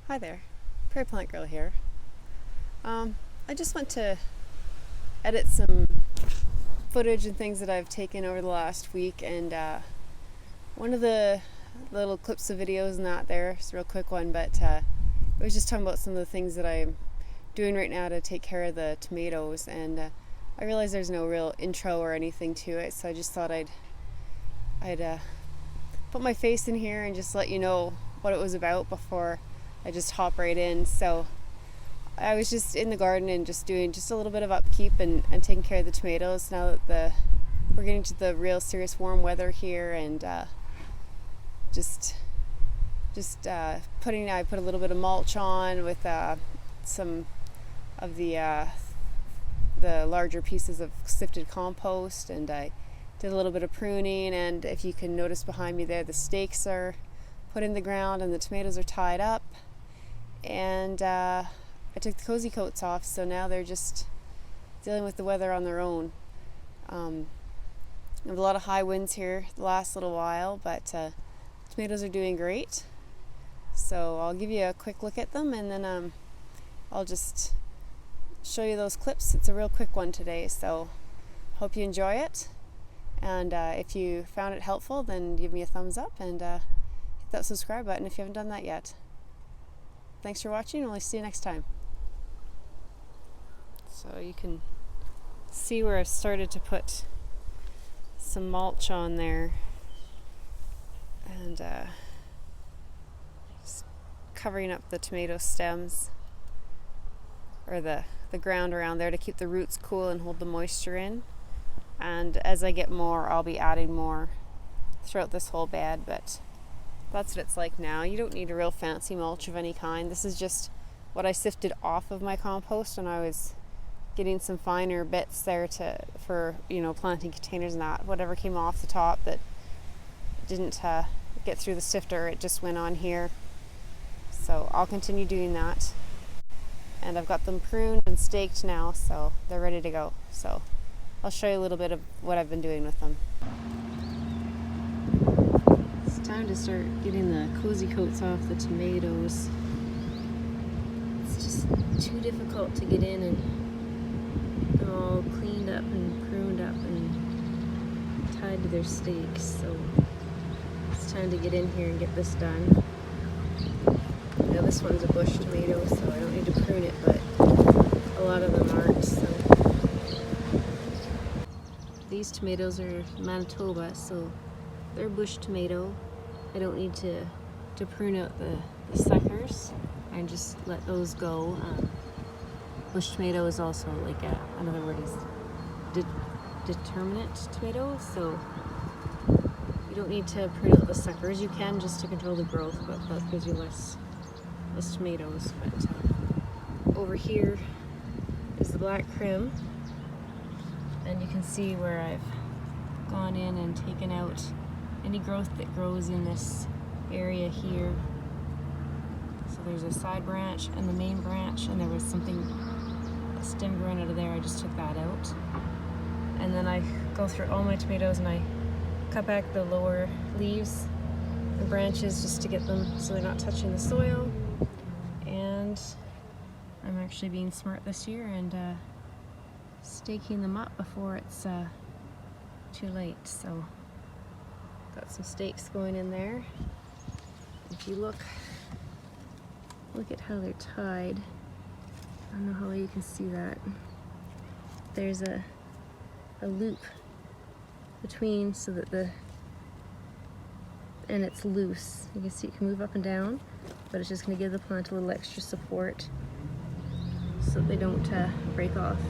Hi there, Prairie Plant Girl here. I just want to edit some footage and things that I've taken over the last week, and one of the little clips of videos not there, it's a real quick one, but it was just talking about some of the things that I'm doing right now to take care of the tomatoes, and I realize there's no real intro or anything to it, so I just thought I'd put my face in here and just let you know what it was about before I just hop right in. So I was just in the garden and just doing just a little bit of upkeep and taking care of the tomatoes now that we're getting to the real serious warm weather here, and I put a little bit of mulch on with some of the larger pieces of sifted compost, and I did a little bit of pruning, and if you can notice behind me there, the stakes are put in the ground and the tomatoes are tied up, and I took the cozy coats off, so now they're just dealing with the weather on their own. We have a lot of high winds here the last little while, but tomatoes are doing great. So I'll give you a quick look at them, and then I'll just show you those clips. It's a real quick one today, so hope you enjoy it. And if you found it helpful, then give me a thumbs up and hit that subscribe button if you haven't done that yet. Thanks for watching, and we'll see you next time. So you can see where I've started to put some mulch on there, and just covering up the tomato stems, or the ground around there, to keep the roots cool and hold the moisture in. And as I get more, I'll be adding more throughout this whole bed, but that's what it's like now. You don't need a real fancy mulch of any kind. This is just what I sifted off of my compost, and I was getting some finer bits there for planting containers and that. Whatever came off the top that didn't get through the sifter, it just went on here. So I'll continue doing that. And I've got them pruned and staked now, so they're ready to go. So I'll show you a little bit of what I've been doing with them. It's time to start getting the cozy coats off the tomatoes. It's just too difficult to get in and they're all cleaned up and pruned up and tied to their stakes. So it's time to get in here and get this done. Now this one's a bush tomato, so I don't need to prune it, but a lot of them aren't. So these tomatoes are Manitoba, so they're bush tomato. I don't need to prune out the suckers. I just let those go. Bush tomato is also like another word is determinate tomato, so you don't need to prune out the suckers. You can, just to control the growth, but that gives you less tomatoes. But over here is the black crim, and you can see where I've gone in and taken out any growth that grows in this area here. So there's a side branch and the main branch, and there was a stem growing out of there. I just took that out, and then I go through all my tomatoes and I cut back the lower leaves and branches just to get them so they're not touching the soil. And I'm actually being smart this year and staking them up before it's too late. So got some stakes going in there. If you look at how they're tied. I don't know how well you can see that. There's a loop between, so that and it's loose. You can see it can move up and down, but it's just going to give the plant a little extra support so that they don't break off.